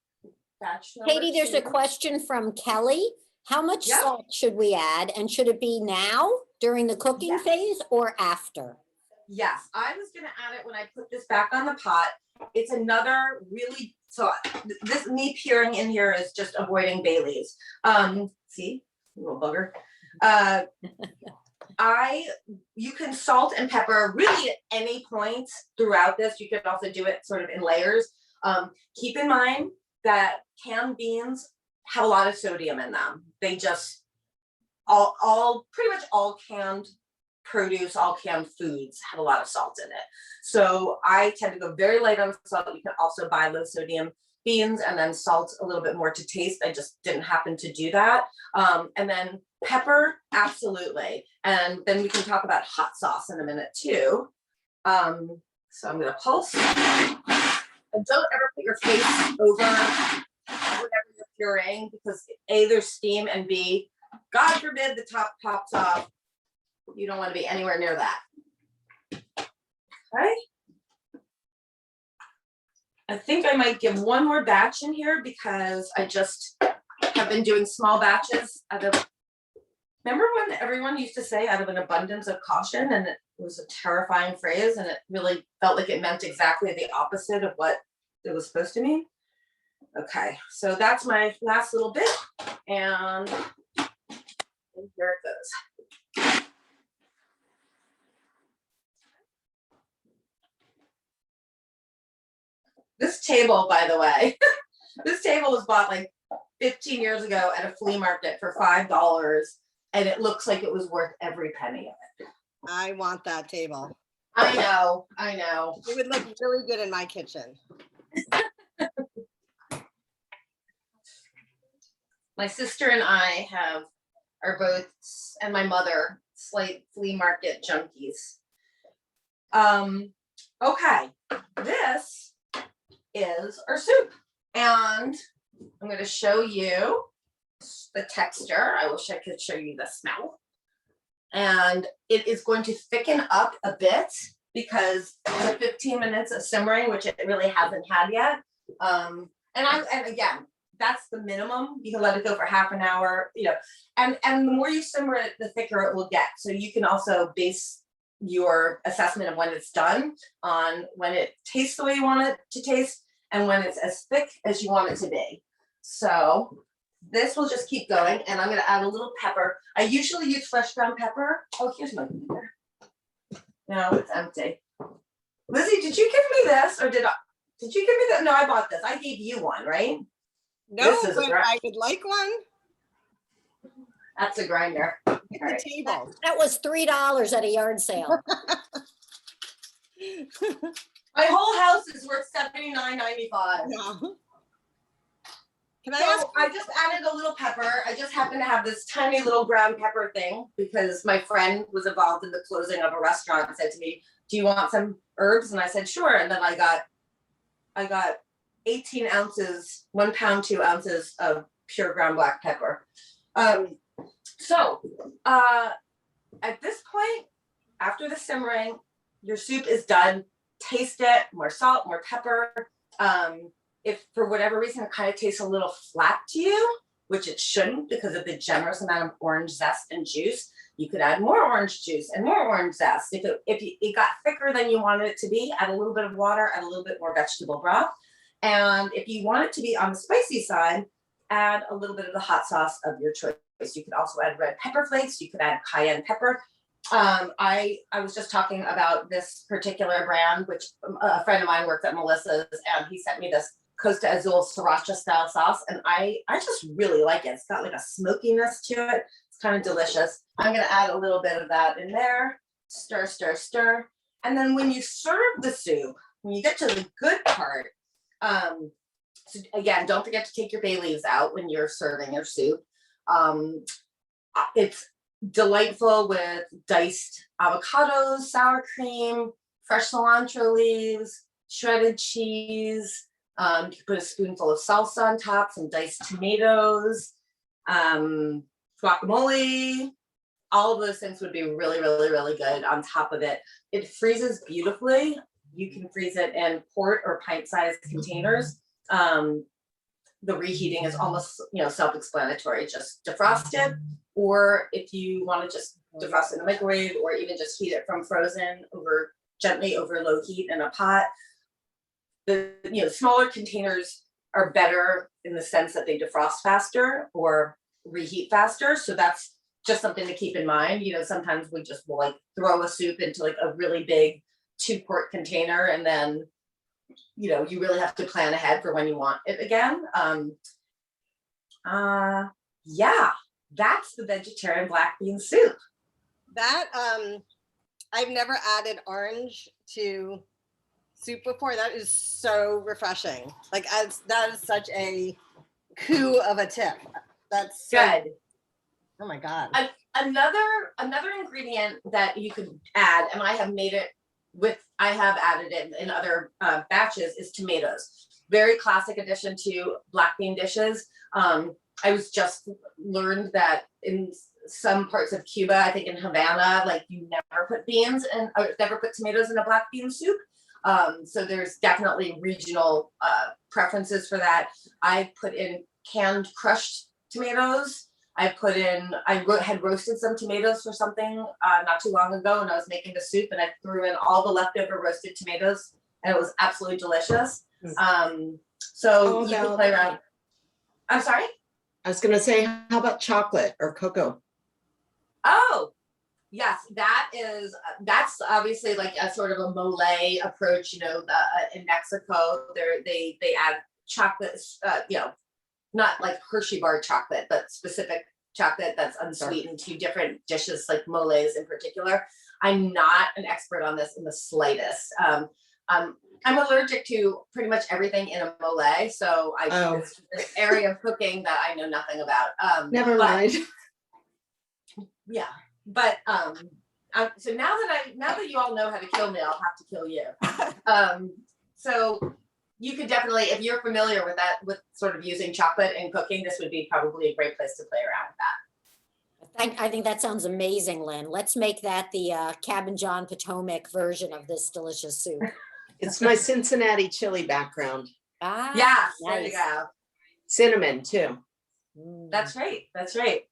batch number Katie, there's a 2. question from Kelly. How much Yep. salt should we add? And should it be now during the cooking Yes. phase or after? Yes, I was gonna add it when I put this back on the pot. It's another really, so this me peering in here is just avoiding bay leaves. See, little bugger. You can salt and pepper really at any point throughout this. You could also do it sort of in layers. Keep in mind that canned beans have a lot of sodium in them. They just pretty much all canned produce, all canned foods have a lot of salt in it. So I tend to go very light on salt. You can also buy low sodium beans and then salt a little bit more to taste. I just didn't happen to do that. And then pepper, absolutely. And then we can talk about hot sauce in a minute too. So I'm gonna pulse. And don't ever put your face over whatever you're pureeing, because A, there's steam, and B, God forbid the top pops off. You don't want to be anywhere near that. Okay. I think I might give one more batch in here because I just have been doing small batches remember when everyone used to say out of an abundance of caution, and it was a terrifying phrase, and it really felt like it meant exactly the opposite of what it was supposed to mean. Okay, so that's my last little bit, and here it goes. This table, by the way, this table was bought like 15 years ago at a flea market for $5, and it looks like it was worth every penny of it. I want that table. I know. It would look really good in my kitchen. My sister and I are both, and my mother, slight flea market junkies. Okay, this is our soup, and I'm going to show you the texture. I wish I could show you the smell. And it is going to thicken up a bit because the 15 minutes of simmering, which it really hasn't had yet. And again, that's the minimum. You can let it go for half an hour, you know, and the more you simmer it, the thicker it will get. So you can also base your assessment of when it's done on when it tastes the way you want it to taste and when it's as thick as you want it to be. So this will just keep going, and I'm going to add a little pepper. I usually use fresh ground pepper. Oh, here's my pepper. No, it's empty. Lizzie, did you give me this, or did you give me that? No, I bought this. I gave you one, right? No, This is but I would like one. That's a grinder. At All the right. table. That was $3 at a yard sale. My whole house is worth $79.95. Yeah. Can I So ask? I just added a little pepper. I just happen to have this tiny little ground pepper thing because my friend was involved in the closing of a restaurant and said to me, "Do you want some herbs?" And I said, "Sure." And then I got 18 ounces, 1 pound, 2 ounces of pure ground black pepper. So at this point, after the simmering, your soup is done. Taste it, more salt, more pepper. If for whatever reason it kind of tastes a little flat to you, which it shouldn't because of the generous amount of orange zest and juice, you could add more orange juice and more orange zest. If it got thicker than you wanted it to be, add a little bit of water, add a little bit more vegetable broth. And if you want it to be on the spicy side, add a little bit of the hot sauce of your choice. You could also add red pepper flakes. You could add cayenne pepper. I was just talking about this particular brand, which a friend of mine worked at Melissa's, and he sent me this Costa Azul Sriracha style sauce, and I just really like it. It's got like a smokiness to it. It's kind of delicious. I'm gonna add a little bit of that in there. Stir, stir, stir. And then when you serve the soup, when you get to the good part, so again, don't forget to take your bay leaves out when you're serving your soup. It's delightful with diced avocados, sour cream, fresh cilantro leaves, shredded cheese. You can put a spoonful of salsa on top, some diced tomatoes, guacamole. All of those things would be really, really, really good on top of it. It freezes beautifully. You can freeze it in quart or pint-sized containers. The reheating is almost, self-explanatory. Just defrost it, or if you want to just defrost it in the microwave, or even just heat it from frozen gently over low heat in a pot. The smaller containers are better in the sense that they defrost faster or reheat faster. So that's just something to keep in mind. Sometimes we just will throw a soup into a really big 2-quart container, and then you really have to plan ahead for when you want it again. Yeah, that's the vegetarian black bean soup. That I've never added orange to soup before. That is so refreshing. That is such a coup of a tip. That's so, good. Oh my God. Another ingredient that you could add, and I have added it in other batches, is tomatoes. Very classic addition to black bean dishes. I was just learned that in some parts of Cuba, I think in Havana, you never put never put tomatoes in a black bean soup. So there's definitely regional preferences for that. I put in canned crushed tomatoes. I had roasted some tomatoes for something not too long ago, and I was making the soup, and I threw in all the leftover roasted tomatoes, and it was absolutely delicious. So you can play around. I'm sorry? I was gonna say, how about chocolate or cocoa? Oh, yes, that's obviously a sort of a mole approach. In Mexico, they add chocolate, not like Hershey bar chocolate, but specific chocolate that's unsweetened to different dishes, like moles in particular. I'm not an expert on this in the slightest. I'm allergic to pretty much everything in a mole, so it's this area of cooking that I know nothing about. Never mind. Yeah, but so now that you all know how to kill me, I'll have to kill you. So you could definitely, if you're familiar with that, with sort of using chocolate in cooking, this would be probably a great place to play around with that. I think that sounds amazing, Lynn. Let's make that the Cabin John Potomac version of this delicious soup. It's my Cincinnati chili background. Ah, Yes, there you nice. go. Cinnamon too. That's right. That's right.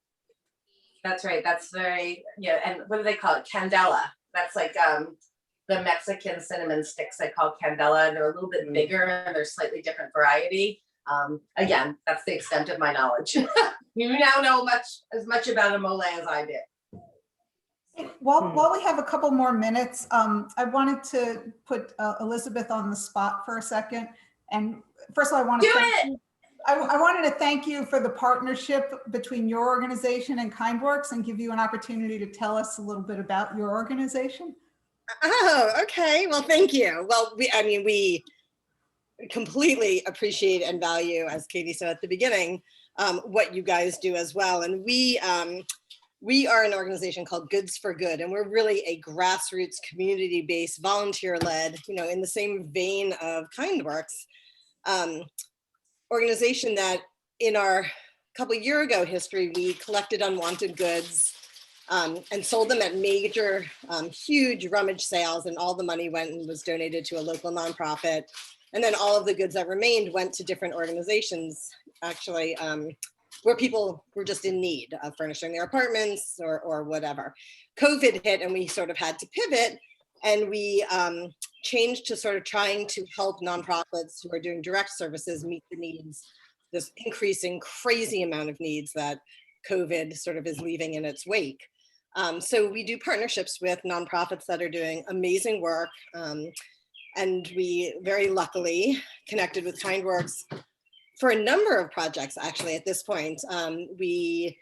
That's right. That's very, yeah. And what do they call it? Candela. That's like the Mexican cinnamon sticks they call candela. And they're a little bit bigger and they're slightly different variety. Again, that's the extent of my knowledge. You now know as much about a mole as I did. While we have a couple more minutes, I wanted to put Elizabeth on the spot for a second. And first of all, I want to thank you. I wanted to thank you for the partnership between your organization and KindWorks and give you an opportunity to tell us a little bit about your organization. Oh, okay. Well, thank you. Well, we completely appreciate and value, as Katie said at the beginning, what you guys do as well. And we are an organization called Goods for Good, and we're really a grassroots, community-based, volunteer-led, in the same vein of KindWorks, organization that in our couple year ago history, we collected unwanted goods and sold them at major, huge rummage sales, and all the money went and was donated to a local nonprofit. And then all of the goods that remained went to different organizations, actually, where people were just in need of furnishing their apartments or whatever. COVID hit and we sort of had to pivot, and we changed to sort of trying to help nonprofits who are doing direct services meet the needs, this increasing crazy amount of needs that COVID sort of is leaving in its wake. So we do partnerships with nonprofits that are doing amazing work. And we very luckily connected with KindWorks for a number of projects, actually, at this point. They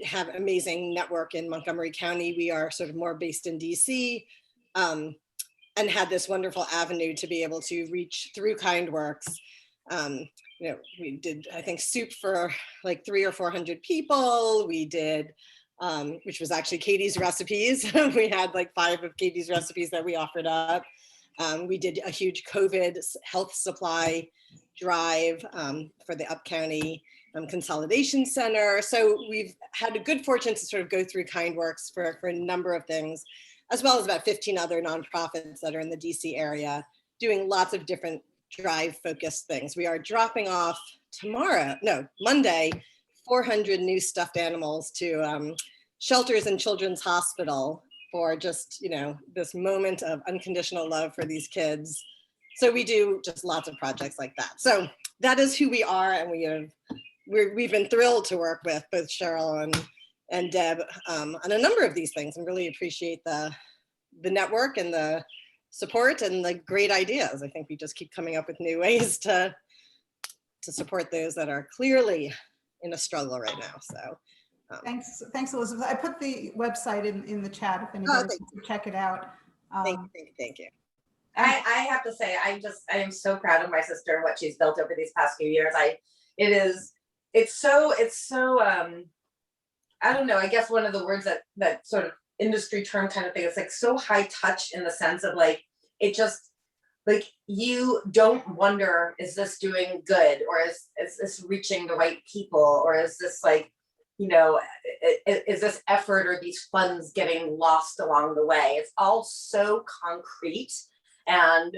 have an amazing network in Montgomery County. We are sort of more based in DC, and had this wonderful avenue to be able to reach through KindWorks. We did, I think, soup for like 300 or 400 people. We did, which was actually Katie's recipes. We had like 5 of Katie's recipes that we offered up. We did a huge COVID health supply drive for the Up County Consolidation Center. So we've had a good fortune to sort of go through KindWorks for a number of things, as well as about 15 other nonprofits that are in the DC area doing lots of different drive-focused things. We are dropping off Monday, 400 new stuffed animals to shelters and Children's Hospital for just, this moment of unconditional love for these kids. So we do just lots of projects like that. So that is who we are, and we've been thrilled to work with both Cheryl and Deb on a number of these things, and really appreciate the network and the support and the great ideas. I think we just keep coming up with new ways to support those that are clearly in a struggle right now. So thanks, Elizabeth. I put the website in the chat if anybody wants to check it out. Thank you. I have to say, I am so proud of my sister and what she's built over these past few years. It's so I don't know, I guess one of the words that sort of industry term kind of thing, it's like so high touch in the sense of like, it just like, you don't wonder, is this doing good? Or is this reaching the right people? Or is this like, is this effort or these funds getting lost along the way? It's all so concrete. And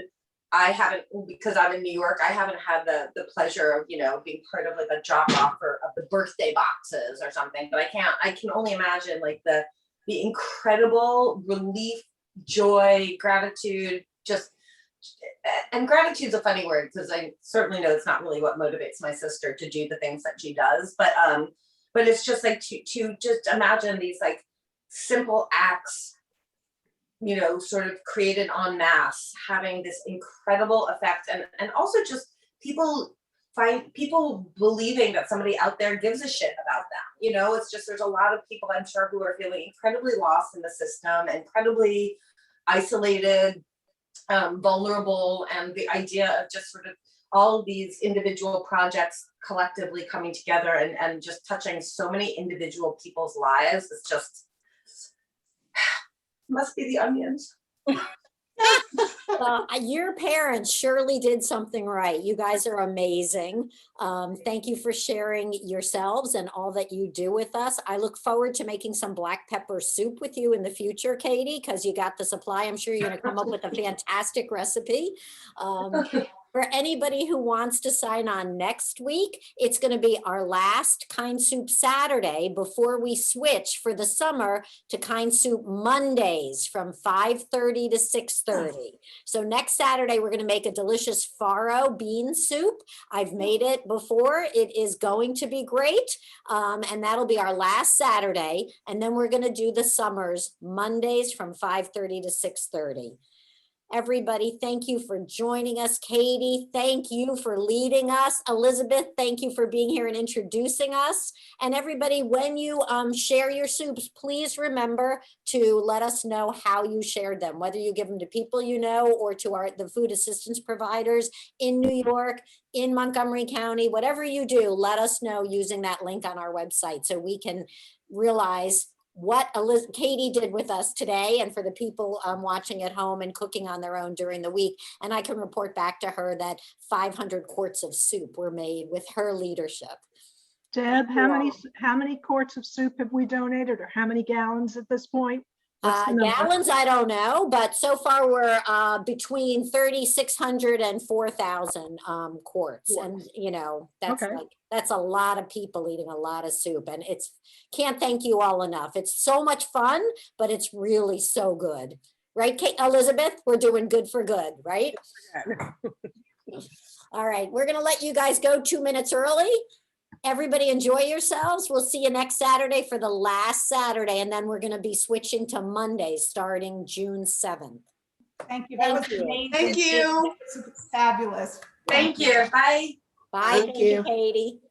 I haven't, because I'm in New York, I haven't had the pleasure of, being part of like a drop off of the birthday boxes or something, but I can only imagine like the incredible relief, joy, gratitude, and gratitude's a funny word because I certainly know it's not really what motivates my sister to do the things that she does, but it's just like to just imagine these like simple acts, sort of created en masse, having this incredible effect, and also just people believing that somebody out there gives a shit about them. It's just, there's a lot of people, I'm sure, who are feeling incredibly lost in the system, incredibly isolated, vulnerable, and the idea of just sort of all of these individual projects collectively coming together and just touching so many individual people's lives. It's just, must be the onions. Well, your parents surely did something right. You guys are amazing. Thank you for sharing yourselves and all that you do with us. I look forward to making some black pepper soup with you in the future, Katie, because you got the supply. I'm sure you're going to come up with a fantastic recipe. For anybody who wants to sign on next week, it's going to be our last KindSoup Saturday before we switch for the summer to KindSoup Mondays from 5:30 to 6:30. So next Saturday, we're going to make a delicious farro bean soup. I've made it before. It is going to be great. And that'll be our last Saturday. And then we're going to do the summers Mondays from 5:30 to 6:30. Everybody, thank you for joining us. Katie, thank you for leading us. Elizabeth, thank you for being here and introducing us. And everybody, when you share your soups, please remember to let us know how you shared them, whether you give them to people you know or to the food assistance providers in New York, in Montgomery County, whatever you do, let us know using that link on our website so we can realize what Katie did with us today, and for the people watching at home and cooking on their own during the week. And I can report back to her that 500 quarts of soup were made with her leadership. Deb, how many quarts of soup have we donated, or how many gallons at this point? What's the number? Gallons, I don't know, but so far we're between 3,600 and 4,000 quarts. And you know, that's Okay. that's a lot of people eating a lot of soup, and can't thank you all enough. It's so much fun, but it's really so good. Right, Elizabeth? We're doing good for good, right? All right, we're gonna let you guys go 2 minutes early. Everybody enjoy yourselves. We'll see you next Saturday for the last Saturday, and then we're going to be switching to Mondays starting June 7th. Thank you. That was Thank you. amazing. Thank you. It's fabulous. Thank you. Bye. Bye. Thank you. Katie.